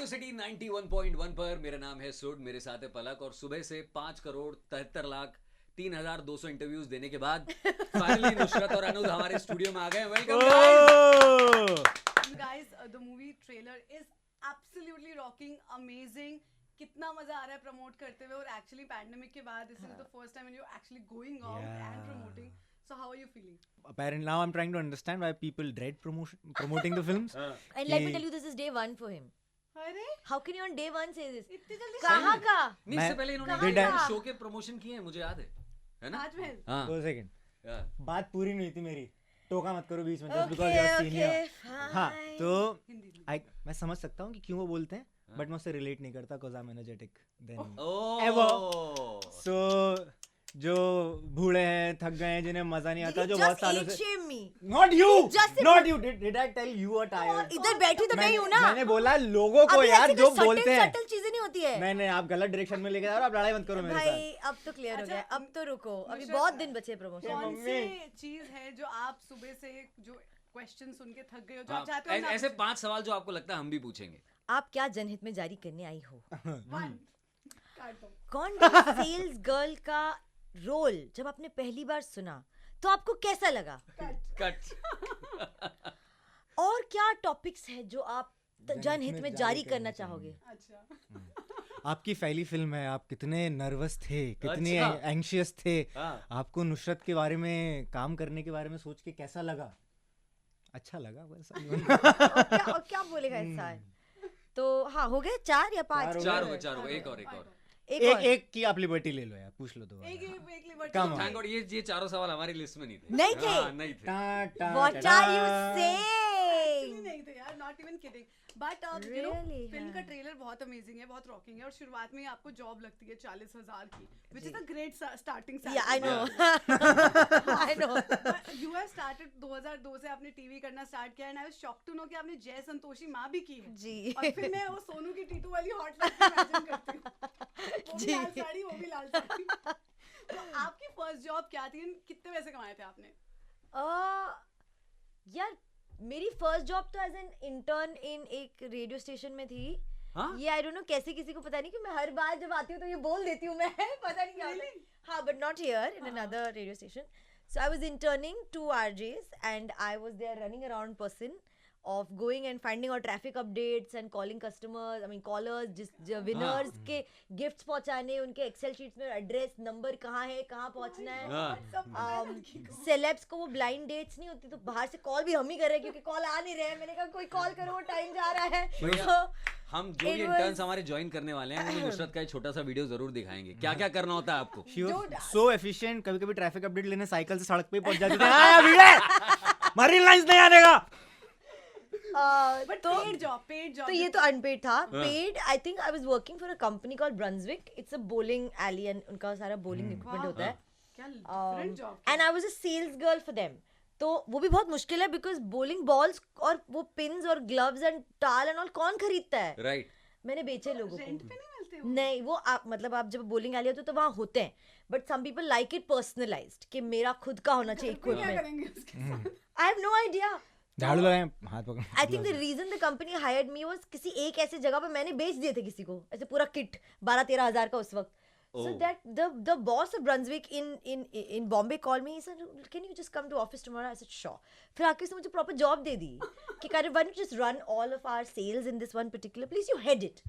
City 91.1 पर। मेरा नाम है सुड, मेरे साथ है पलक और सुबह से 5,73,03,200 इंटरव्यूज देने के बाद फाइनली नुसरत और अनुज हमारे स्टूडियो में आ गए। Welcome guys, the movie trailer is absolutely rocking, amazing. कितना मजा आ रहा है प्रमोट करते हुए और एक्चुअली पैंडेमिक के बाद this is the first time when you're actually going out and promoting. So how are you feeling? Apparently now I'm trying to understand why people dread promoting the films. And let me tell you, this is day one for him. अरे How can you on day one say this? इतनी जल्दी कहाँ का? नहीं, इससे पहले Did इन्होंने I- show के प्रमोशन किए हैं, मुझे याद है ना? ताजमहल हाँ 2 सेकंड हाँ। बात पूरी नहीं थी मेरी, टोका मत करो बीच में just Okay, because you're okay, senior. हाँ fine. तो हिंदी में मैं समझ सकता हूँ कि क्यों वो बोलते हैं, बट मैं उससे रिलेट नहीं करता cause I'm energetic then. Oh So जो बूढ़े हैं, थक गए हैं, जिन्हें मजा नहीं आता, Did जो he बहुत just सालों age से shame me? Not you, Just- not you. Did I tell you are tired? इधर बैठी तो नहीं हूँ ना. मैंने बोला लोगों को अभी यार ऐसी जो कोई बोलते हैं. subtle चीजें नहीं होती है. नहीं आप गलत डायरेक्शन में लेके जा रहे हो, आप लड़ाई मत करो मेरे साथ. भाई अब तो क्लियर हो अच्छा, गया, अब तो रुको, अभी नुसरत- बहुत दिन बचे प्रमोशन. कौन मम्मी। से चीज है जो आप सुबह से जो क्वेश्चन सुन के थक गए हो जो हाँ, आप चाहते हो ना ऐसे 5 सवाल जो आपको लगता है हम भी पूछेंगे। आप क्या जनहित में जारी करने आई हो? वन काट दो कौन सेल्स गर्ल का रोल जब आपने पहली बार सुना तो आपको कैसा लगा? कट और क्या टॉपिक्स है जो आप जनहित में जारी करना चाहोगे? अच्छा आपकी पहली फिल्म है, आप कितने नर्वस थे, कितने अच्छा। एंशियस थे, हाँ। आपको नुसरत के बारे में काम करने के बारे में सोच के कैसा लगा? अच्छा लगा बस. और क्या बोलेगा इंसान? तो हाँ, हो गए 4 या 5? चार हो 4 हो गए, एक और एक एक और. एक की आप लिबर्टी ले लो यार, पूछ लो दोबारा. एक liberty Come on. Thank God ये चारों सवाल हमारी लिस्ट में नहीं थे। नहीं थे? हाँ, नहीं थे। What are you saying? नहीं थे यार, not even kidding but Really? Film का हाँ. ट्रेलर बहुत अमेजिंग है, बहुत रॉकिंग है और शुरुआत में ही आपको जॉब लगती है 40,000 की, which is a great starting Yeah, I know. I know. You have started 2002 से आपने टीवी करना स्टार्ट किया and I was shocked to know कि आपने जय संतोषी माँ भी की है जी. और फिर मैं वो सोनू की टीटू वाली हॉट लाइन इमेजिन करती हूँ, वो भी जी. लाल साड़ी, वो भी लाल साड़ी. तो आपकी फर्स्ट जॉब क्या थी and कितने पैसे कमाए थे आपने? यार मेरी फर्स्ट जॉब तो एज एन इंटर्न इन एक रेडियो स्टेशन में थी. हाँ? ये आई डोंट नो कैसे किसी को पता नहीं कि मैं हर बार जब आती हूँ तो ये बोल देती हूँ मैं. पता नहीं क्या होता है. Really? हाँ, but not here, in another radio station. So I was interning 2 RJs and I was their running around person of going and finding out traffic updates and calling customers, I mean callers, just winners के gifts पहुंचाने, उनके Excel sheets में address number कहाँ है, कहाँ पहुंचना है. हाँ। सब पता है लड़की को. सेलेब्स को वो ब्लाइंड डेट्स नहीं होती तो बाहर से कॉल भी हम ही कर रहे हैं क्योंकि कॉल आ नहीं रहे हैं. मैंने कहा कोई कॉल करो, वो टाइम जा रहा है. भैया, So, हम जो भी It इंटर्न्स was- हमारे ज्वाइन करने वाले हैं उन्हें नुसरत का एक छोटा सा वीडियो जरूर दिखाएंगे। क्या क्या करना होता है आपको। She was Dude. so efficient, कभी-कभी ट्रैफिक अपडेट लेने साइकिल से सड़क पे ही पहुंच जाते थे. हाँ भीड़ है, मरीन लाइंस नहीं आने का. But तो paid job. तो ये तो अनपेड था. Paid I think I was working for a company called Brunswick. It's a bowling alley and उनका सारा बोलिंग इक्विपमेंट होता है. क्या different job. And I was a sales girl for them. तो वो भी बहुत मुश्किल है बिकॉज बोलिंग बॉल्स और वो पिन्स और ग्लव्स एंड टाल एंड ऑल कौन खरीदता है? राइट। मैंने बेचे लोगों रेंट को. पे नहीं मिलते वो. नहीं, वो आप मतलब आप जब बोलिंग एली होते हो तो वहाँ होते हैं, but some people like it personalised कि मेरा खुद का होना चाहिए क्या इक्विपमेंट. करेंगे उसके साथ? I have no idea. झाड़ू लगाए, हाथ पकड़. I think the reason the company hired me was किसी एक ऐसे जगह पे मैंने बेच दिए थे किसी को ऐसे पूरा किट 12-13 हजार का उस वक्त. So Oh. that the boss of Brunswick in Bombay called me. He said, "Can you just come to office tomorrow?" I said, "Sure." फिर आके उसने मुझे proper job दे दी कि kind of why don't you just run all of our sales in this one particular place? You head it.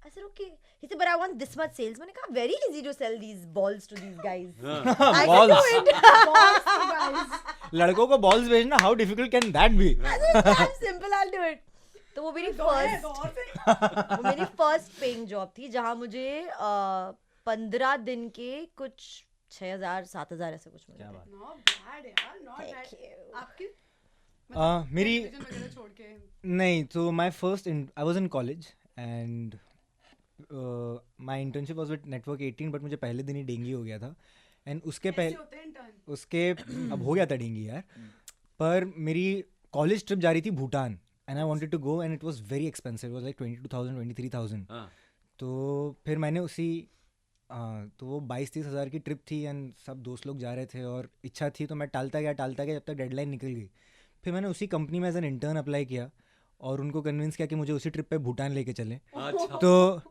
I said, "Okay." He said, "But I want this much sales." मैंने कहा, "Very easy to sell these balls to these guys." I can do Balls. it. Boss to guys. लड़कों को balls भेजना, how difficult can that be? I said, "I'm simple. I'll do it." तो वो मेरी दो है, first दो और से. वो मेरी फर्स्ट पेइंग जॉब थी जहाँ मुझे 15 दिन के कुछ 6,000-7,000 ऐसे कुछ मिले. Not bad यार, not Thank bad. you. आपकी मेरी television वगैरह छोड़ के. नहीं, तो my first I was in college and my internship was with network 18, but मुझे पहले दिन ही डेंगू हो गया था. एंड उसके ऐसे पहले होते हैं intern. उसके अब हो गया था डेंगू यार, पर मेरी कॉलेज ट्रिप जा रही थी Bhutan and I wanted to go and it was very expensive. It was like 22,000 23,000. हाँ। तो फिर मैंने उसी तो वो 22-23 हज़ार की ट्रिप थी एंड सब दोस्त लोग जा रहे थे और इच्छा थी, तो मैं टालता गया जब तक डेडलाइन निकल गई. फिर मैंने उसी कंपनी में एज एन इंटर्न अप्लाई किया और उनको कन्विंस किया कि मुझे उसी ट्रिप पे भूटान लेके चले। अच्छा। तो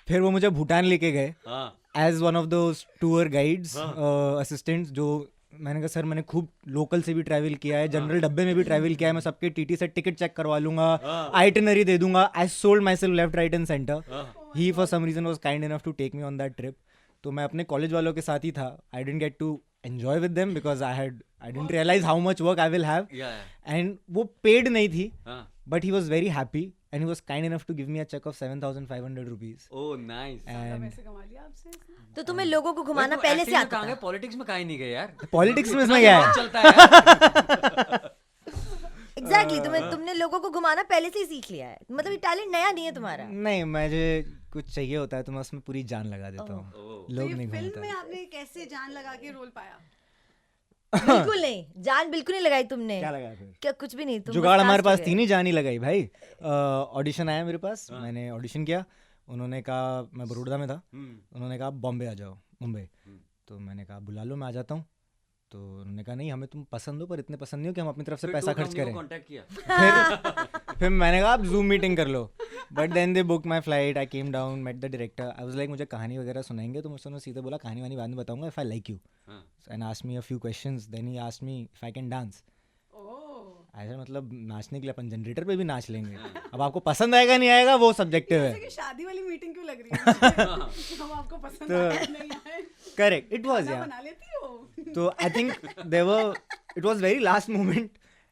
फिर वो मुझे भूटान लेके गए हाँ as one of those tour guides assistants. जो मैंने कहा सर मैंने खूब लोकल से भी ट्रैवल किया है, जनरल डब्बे में भी ट्रैवल किया है, मैं सबके टीटी से टिकट चेक करवा लूंगा, आइटिनरी दे दूंगा। I sold myself left right and centre. He for some reason was kind enough to take me on that trip. तो मैं अपने कॉलेज वालों के साथ ही था। I didn't get to enjoy with them because I didn't realise how much work I will have. And वो paid नहीं थी, but he was very happy and he was kind enough to give me a check of 7,500 rupees. Oh nice. सारा And पैसे कमा लिया आपसे इसने। तो तुम्हें लोगों को घुमाना पहले से आता था? पॉलिटिक्स में काहे नहीं गए यार? पॉलिटिक्स में इसमें क्या है? चलता है यार। एग्जैक्टली तुमने लोगों को घुमाना पहले से ही सीख लिया है, मतलब ये टैलेंट नया नहीं है तुम्हारा। नहीं, मुझे कुछ चाहिए होता है तो मैं उसमें पूरी जान लगा देता हूँ। ओह। लोग तो नहीं ये फिल्म घूमता में है। आपने कैसे जान लगा के रोल पाया? बिल्कुल नहीं, जान बिल्कुल नहीं लगाई तुमने। क्या लगा फिर? क्या कुछ भी नहीं, तुम जुगाड़ बस हमारे cast पास हो थी गए। नहीं, जान ही लगाई भाई। ऑडिशन आया मेरे पास, मैंने ऑडिशन किया। उन्होंने कहा, मैं बड़ौदा में था, उन्होंने कहा बॉम्बे आ जाओ, मुंबई। तो मैंने कहा बुला लो, मैं आ जाता हूँ। तो उन्होंने कहा नहीं, हमें तुम पसंद हो पर इतने पसंद नहीं हो कि हम अपनी तरफ से पैसा खर्च करें। कांटेक्ट किया। फिर मैंने कहा आप जूम मीटिंग कर लो। But then they book my flight, I came down, met the director. I was like मुझे कहानी वगैरह सुनाएंगे? तो मुझसे उन्होंने सीधे बोला कहानी वानी बाद में बताऊंगा, if I like you. And asked me a few questions, then he asked me if I can dance. ऐसा मतलब नाचने के लिए अपन जनरेटर पे भी नाच लेंगे। अब आपको पसंद आएगा नहीं आएगा वो सब्जेक्टिव जैसे है। कि शादी वाली मीटिंग क्यों लग रही है? हम आपको पसंद तो- आए नहीं आए? करेक्ट, इट वाज खाना या। बना लेती हो? तो I think it was very last moment.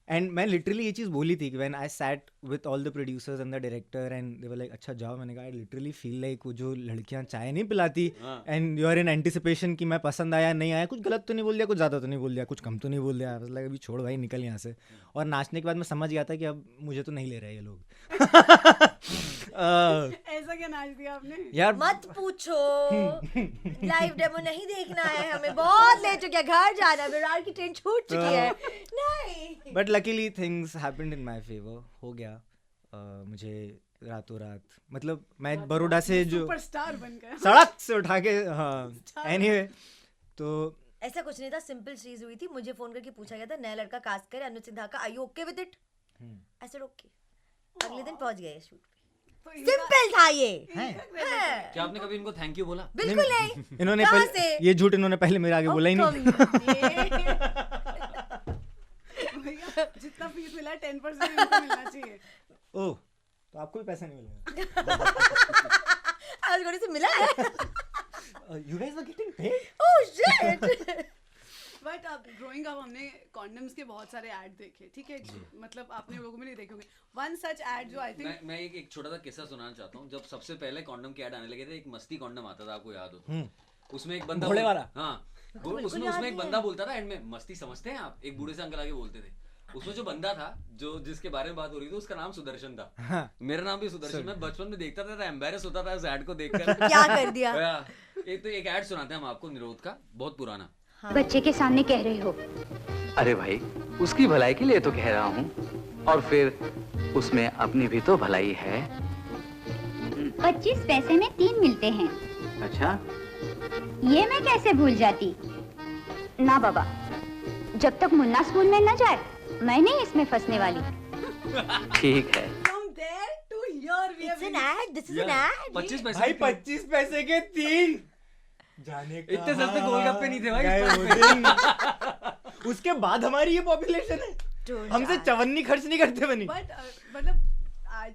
And मैं लिटरली ये चीज़ बोली थी कि when I sat with all the producers and the director and they were like अच्छा जाओ। मैंने कहा आई लिटरली फील लाइक वो जो लड़कियां चाय नहीं पिलाती and you are in anticipation कि मैं पसंद आया नहीं आया, कुछ गलत तो नहीं बोल दिया, कुछ ज़्यादा तो नहीं बोल दिया, कुछ कम तो नहीं बोल दिया। लाइक अभी छोड़ भाई, निकल यहाँ से। और नाचने के बाद मैं समझ गया था कि अब मुझे तो नहीं ले रहे ये लोग। ऐसा क्या नाच दिया आपने? यार मत पूछो, लाइव डेमो नहीं देखना है हमें, बहुत लेट हो गया, घर जाना है, विरार की ट्रेन छूट चुकी है। नहीं, but luckily things happened in my favour. हो गया मुझे रातों रात, मतलब मैं बड़ौदा से जो सुपरस्टार बन गया। सड़क से उठा के, हाँ एनीवे। तो ऐसा कुछ नहीं था, सिंपल चीज हुई थी। मुझे फोन करके पूछा गया था नया लड़का कास्ट करे अनुज सिन्हा का, are you okay with it? I said okay. अगले दिन पहुंच गए शूट पे। तो इनका- सिंपल था ये। हैं? है। क्या आपने कभी इनको थैंक यू बोला? बिल्कुल नहीं। इन्होंने कहाँ पहले से? ये झूठ इन्होंने पहले मेरे आगे बोला ही नहीं। भैया जितना फीस मिला 10% इनको मिलना चाहिए। ओह, तो आपको भी पैसा नहीं मिलेगा? आज गोरी से मिला है। You guys were getting paid? Oh shit. But अब ग्रोइंग अप हमने कॉन्डम्स के बहुत सारे ऐड देखे, ठीक है? मतलब आपने लोगों में नहीं देखे होंगे। वन सच ऐड जो आई थिंक मैं एक छोटा सा किस्सा सुनाना चाहता हूँ। जब सबसे पहले कॉन्डम के ऐड आने लगे थे, एक मस्ती कॉन्डम आता था, आपको याद हो तो? उसमें एक बंदा घोड़े वाला? हाँ, उसमें एक बंदा बोलता था एंड में, मस्ती समझते हैं आप? एक बूढ़े से अंकल आगे बोलते थे। उसमें जो बंदा था, जो जिसके बारे में बात हो रही थी, उसका नाम सुदर्शन था। हाँ। मेरा नाम भी सुदर्शन। मैं बचपन में देखता था, एम्बैरेस होता था उस ऐड को देखकर। क्या कर दिया? एक ऐड सुनाते हैं हम आपको, निरोध का, बहुत पुराना। बच्चे के सामने कह रहे हो? अरे भाई, उसकी भलाई के लिए तो कह रहा हूँ, और फिर उसमें अपनी भी तो भलाई है। 25 पैसे में 3 मिलते हैं। अच्छा, ये मैं कैसे भूल जाती? ना बाबा, जब तक मुन्ना स्कूल में न जाए मैं नहीं इसमें फंसने वाली। ठीक है। From there to here we It's an ad. This is an ad. 25 पैसे भाई में 25 पैसे के 3 जाने का। इतने सस्ते गोलगप्पे नहीं थे भाई। उसके बाद हमारी ये पॉपुलेशन है, Don't हमसे ask. चवन्नी खर्च नहीं करते बनी। बट मतलब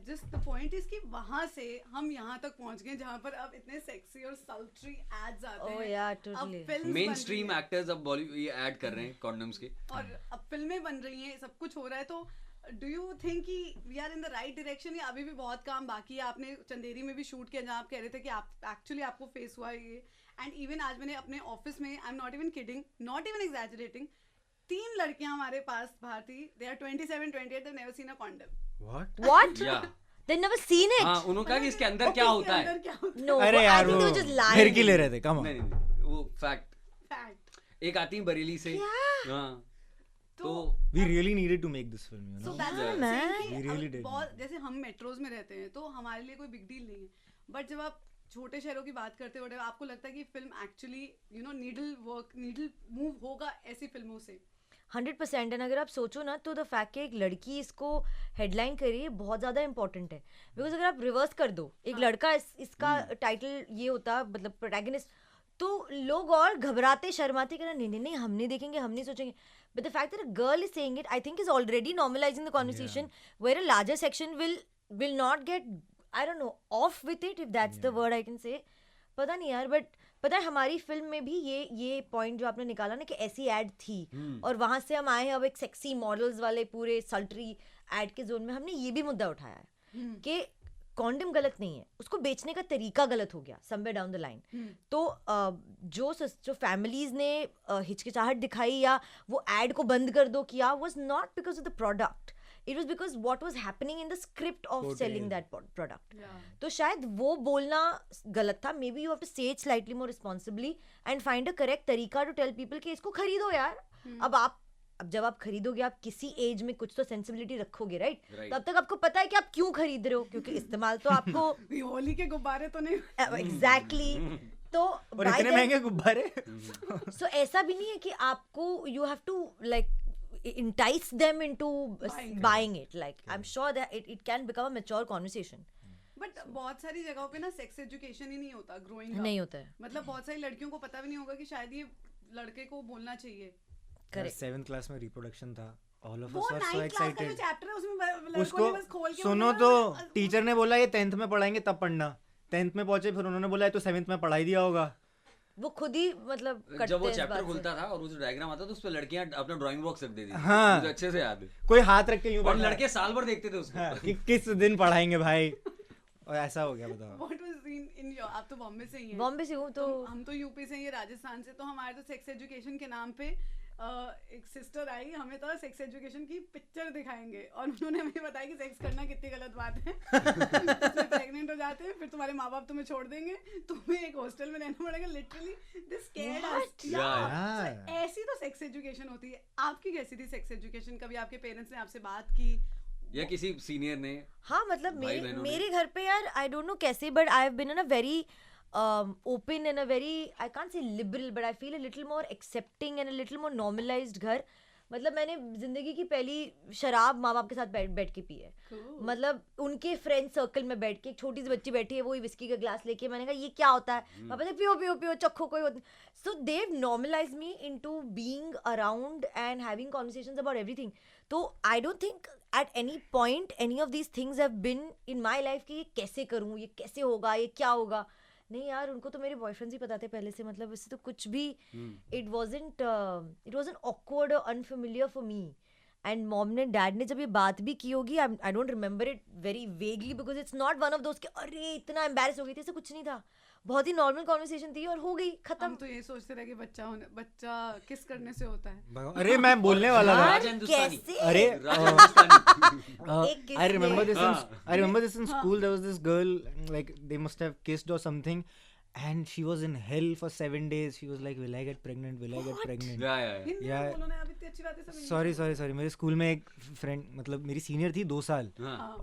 जस्ट द पॉइंट इज कि वहां से हम यहाँ तक पहुंच गए जहाँ पर अब इतने सेक्सी और सल्ट्री एड्स आते Oh हैं। yeah, अब totally. फिल्म्स मेन बन रही स्ट्रीम हैं एक्टर्स अब बॉलीवुड ये ऐड कर रहे हैं कॉन्डम्स के। और अब फिल्में बन रही हैं, सब कुछ हो रहा है। तो डू यू थिंक कि we are in the right direction या अभी भी बहुत काम बाकी है? आपने चंदेरी में भी शूट किया जहाँ आप कह रहे थे कि आप एक्चुअली आपको फेस हुआ ये। एंड इवन आज मैंने अपने ऑफिस में, I am not even kidding, not even exaggerating, 3 लड़कियां हमारे पास भारतीय, they are 27, 28, they never seen a condom. What? What? या They've never seen it. हाँ, उन्होंने कहा कि इसके अंदर क्या होता है। अंदर क्या होता No, अरे I यार think वो they were just lying. फिर की ले रहे थे, कम नहीं नहीं, वो फैक्ट। है? फैक्ट। एक आती है बरेली से। हाँ, तो We really needed to make this film, you So know? that's Yeah. what I'm saying Man. कि We really अब did. बहुत, जैसे हम मेट्रोज में रहते हैं तो हमारे लिए कोई बिग डील नहीं है। बट जब आप छोटे शहरों की बात करते हो, आपको लगता है कि फिल्म एक्चुअली नीडल मूव होगा ऐसी फिल्मों से? 100%. एंड अगर आप सोचो ना तो द फैक्ट कि एक लड़की इसको हेडलाइन कर रही है बहुत ज़्यादा इंपॉर्टेंट है. बिकॉज अगर आप रिवर्स कर दो, एक लड़का इसका टाइटल ये होता मतलब प्रोटैगनिस्ट, तो लोग और घबराते शर्माते कि नहीं नहीं नहीं हम नहीं देखेंगे, हम नहीं सोचेंगे. But the fact that a girl is saying it, I think is already normalising the conversation where a larger section will not get, I don't know, off with it, if that's the word I can say. पता नहीं यार, but पता है हमारी film में भी ये point जो आपने निकाला ना कि ऐसी एड थी, और वहां से हम आए हैं अब एक सेक्सी मॉडल्स वाले पूरे सल्टरी एड के जोन में. हमने ये भी मुद्दा उठाया है कि कॉन्डम गलत नहीं है, उसको बेचने का तरीका गलत हो गया समवेयर डाउन द लाइन. तो जो फैमिलीज ने हिचकिचाहट दिखाई या वो एड को बंद कर दो किया was not because of the product, it was because what was happening in the script of selling that product. तो शायद वो बोलना गलत था. maybe you have to say it slightly more responsibly and find a correct तरीका to tell people कि इसको खरीदो यार. अब जब आप खरीदोगे आप किसी एज में कुछ तो सेंसिबिलिटी रखोगे, राइट? तब तक आपको पता है कि आप क्यों खरीद रहे हो, क्योंकि इस्तेमाल तो आपको होली के गुब्बारे तो नहीं. एग्जैक्टली. तो और इतने महंगे गुब्बारे. सो ऐसा भी नहीं है कि आपको you have to like entice them into buying it. Like I'm sure that it can become a mature conversation. But बहुत सारी जगहों पे ना सेक्स एजुकेशन ही नहीं होता ग्रोइंग अप. नहीं होता है. मतलब बहुत सारी लड़कियों को पता भी नहीं होगा कि शायद ये लड़के को बोलना चाहिए. करेक्ट. 7th क्लास में रिप्रोडक्शन था. ऑल ऑफ वो अस वर सो 9th क्लास का जो एक्साइटेड. चैप्टर है उसमें लड़कों ने उसको बस खोल के सुनो तो टीचर ने बोला ये 10th में पढ़ाएंगे तब पढ़ना. 10th में पहुंचे, फिर उन्होंने बोला ये तो 7th में पढ़ाई दिया होगा. वो खुद ही मतलब जब वो चैप्टर खुलता था और वो जो डायग्राम आता था उस पे लड़कियां अपना ड्राइंग बॉक्स रख देती थी. हाँ. मुझे अच्छे से याद है. कोई हाथ रख के यूं और बैठा है. लड़के साल भर देखते थे उसको. हाँ, कि किस दिन पढ़ाएंगे भाई. और ऐसा हो गया. बताओ. व्हाट वाज इन योर, आप तो बॉम्बे से ही हैं. बॉम्बे से हूँ तो हम तो यूपी से, ये राजस्थान से. तो हमारे तो सेक्स एजुकेशन के नाम पे एक सिस्टर आई, हमें तो सेक्स एजुकेशन की पिक्चर दिखाएंगे और उन्होंने हमें बताया कि सेक्स करना कितनी गलत बात है. प्रेग्नेंट हो जाते हैं, फिर तुम्हारे माँ बाप तुम्हें छोड़ देंगे, तुम्हें एक हॉस्टल में रहना पड़ेगा. लिटरली दिस स्केयर्ड अस. ऐसी तो सेक्स एजुकेशन होती है. आपकी कैसी थी सेक्स एजुकेशन? कभी आपके पेरेंट्स ने आपसे बात की या किसी सीनियर ने? हाँ मतलब मेरे घर पे यार आई डोंट नो कैसे, but I have been in a very open and a very, I can't say liberal, but I feel a little more accepting and a little more normalized घर. मतलब मैंने जिंदगी की पहली शराब माँ बाप के साथ बैठ के पी है. मतलब उनके फ्रेंड सर्कल में बैठ के एक छोटी सी बच्ची बैठी है, वो ही विस्की का ग्लास लेके, मैंने कहा ये क्या होता है, पापा ने पियो पियो पियो चखो कोई होता. So they've normalize me into being around and having conversations about everything. तो I don't think at any point any of these things have been in my life कि ये कैसे करूँ, ये कैसे होगा, ये क्या होगा. नहीं यार, उनको तो मेरे बॉयफ्रेंड्स ही पता थे पहले से. मतलब इससे तो कुछ भी इट वाजंट ऑकवर्ड और unfamiliar for me. And mom ने डैड ने जब ये बात भी की होगी, I don't remember it very vaguely because it's not one of those कि अरे इतना एम्बैरेस हो गई थी. ऐसा कुछ नहीं था. बहुत ही नॉर्मल कॉन्वर्सेशन थी और हो गई खत्म. हम तो ये सोचते रहे कि बच्चा किस करने से होता है. अरे मैं बोलने वाला था. कैसे? अरे एक I remember this in school. There was this girl, like they must have kissed or something, and she was in hell for 7 days. She was like, will I get pregnant? Will I get pregnant? Hindi Yeah. में बोलो ना, आप इतनी अच्छी बातें समझ. Sorry. मेरे school में एक फ्रेंड, मतलब मेरी सीनियर थी 2 साल,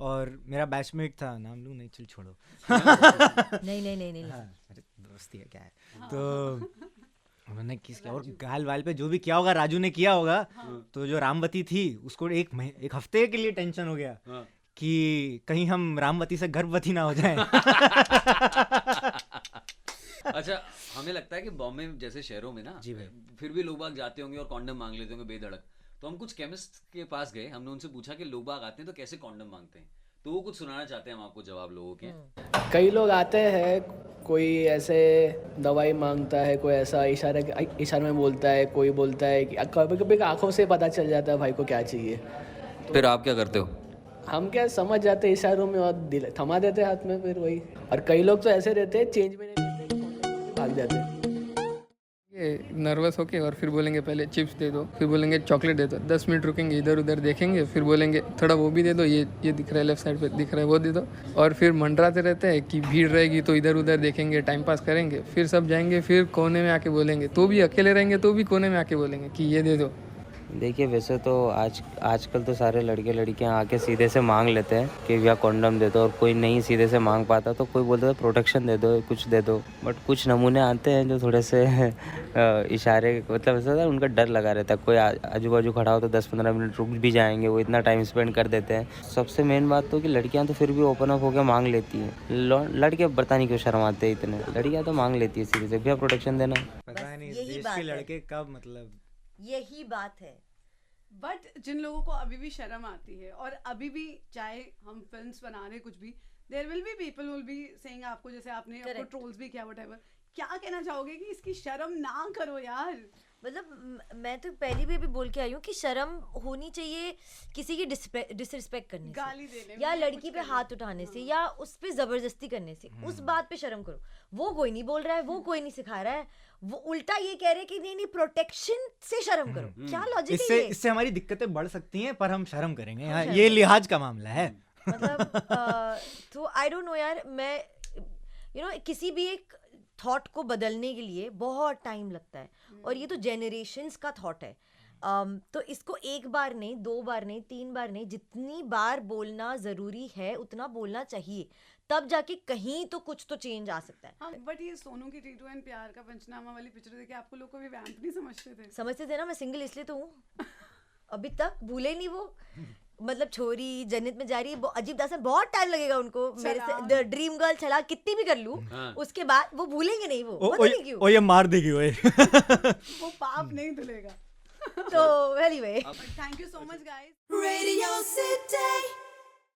और मेरा बैचमेट था. नाम लूं? नहीं, चल छोड़ो. नहीं. हाँ, अरे दोस्ती है क्या है. तो उन्होंने किस किया, और गाल वाल पे जो भी किया होगा राजू ने किया होगा. तो जो रामवती थी उसको एक हफ्ते के लिए टेंशन हो गया कि कहीं हम रामवती से गर्भवती ना हो जाएं. अच्छा, हमें लगता है कि बॉम्बे जैसे शहरों में ना, जी भाई, फिर भी लोग बाग जाते होंगे और कॉन्डम मांग लेते होंगे बेधड़क. तो हम कुछ केमिस्ट के पास गए, हमने उनसे पूछा कि लोग बाग आते हैं तो कैसे कॉन्डम मांगते हैं. तो वो कुछ सुनाना चाहते हैं हम आपको जवाब लोगों के. कई लोग आते हैं, कोई ऐसे दवाई मांगता है, कोई ऐसा इशारे में बोलता है, कोई बोलता है कि कभी कभी आंखों से पता चल जाता है भाई को क्या चाहिए. फिर आप क्या करते हो? हम क्या समझ जाते हैं इशारों में और थमा देते हैं हाथ में फिर वही. और कई लोग तो ऐसे रहते हैं चेंज में नहीं लेते, भाग जाते हैं. ये नर्वस होके और फिर बोलेंगे पहले चिप्स दे दो, फिर बोलेंगे चॉकलेट दे दो. 10 मिनट रुकेंगे, इधर उधर देखेंगे, फिर बोलेंगे थोड़ा वो भी दे दो, ये दिख रहा है लेफ्ट साइड पे दिख रहा है वो दे दो. और फिर मंडराते रहते हैं कि भीड़ रहेगी तो इधर उधर देखेंगे, टाइम पास करेंगे. फिर सब जाएंगे, फिर कोने में आके बोलेंगे, तो भी अकेले रहेंगे तो भी कोने में आके बोलेंगे कि ये दे दो. देखिए वैसे तो आजकल तो सारे लड़के लड़कियां आके सीधे से मांग लेते हैं कि भैया कॉन्डम दे दो, और कोई नहीं सीधे से मांग पाता तो कोई बोलता है प्रोटेक्शन दे दो, कुछ दे दो। बट कुछ नमूने आते हैं जो थोड़े से इशारे, मतलब ऐसा था उनका डर लगा रहता है। कोई आजू बाजू खड़ा हो तो 10-15 मिनट रुक भी जाएंगे, वो इतना टाइम स्पेंड कर देते हैं। सबसे मेन बात तो कि लड़कियां तो फिर भी ओपन अप होकर मांग लेती हैं, लड़के पता नहीं क्यों शर्माते हैं इतने। लड़कियां तो मांग लेती है सीधे से, भैया प्रोटेक्शन देना। पता नहीं इस यही देश बात के है। लड़के कब मतलब यही बात है। बट जिन लोगों को अभी भी शर्म आती है और अभी भी चाहे हम फिल्म्स बना रहे कुछ भी, there will be people will be saying आपको, जैसे आपने आपको Correct. ट्रोल्स भी किया व्हाटएवर, क्या कहना चाहोगे कि इसकी शर्म ना करो यार? मतलब मैं तो पहले भी बोल के आई हूँ कि शर्म होनी चाहिए किसी की डिसरिस्पेक्ट करने गाली से, देने में, या कुछ लड़की पे करने हाथ उठाने से, या उस पे जबरदस्ती करने से, उस बात पे शर्म करो। वो कोई नहीं बोल रहा है, वो कोई नहीं सिखा रहा है, वो उल्टा ये कह रहे हैं कि नहीं नहीं प्रोटेक्शन से शर्म करो। क्या लॉजिक है इससे ये? इससे हमारी दिक्कतें बढ़ सकती हैं, पर हम शर्म करेंगे। हाँ, ये लिहाज का मामला है। मतलब तो आई डोंट नो यार, मैं किसी भी एक थॉट को बदलने के लिए बहुत टाइम लगता है, और ये तो जेनरेशंस का थॉट है। तो इसको एक बार नहीं, 2 बार नहीं, 3 बार नहीं, जितनी बार बोलना ज़रूरी है उतना बोलना चाहिए, तब जाके कहीं तो कुछ तो चेंज आ सकता है। हाँ, बट ये सोनू की टीटू एंड प्यार का पंचनामा वाली पिक्चर देख के आपको लोग को भी वैम्प नहीं समझते थे? समझते थे ना, मैं सिंगल इसलिए तो हूँ अभी तक, भूले नहीं वो। मतलब छोरी जन्नत में जा रही है, अजीब दासन बहुत टाइम लगेगा उनको मेरे से, ड्रीम गर्ल छला कितनी भी कर लूं, उसके बाद वो भूलेंगे नहीं, वो पता नहीं क्यों। ओ ये मार देगी ओए। वो पाप नहीं धुलेगा। तो anyway, thank you so much guys. Radio City.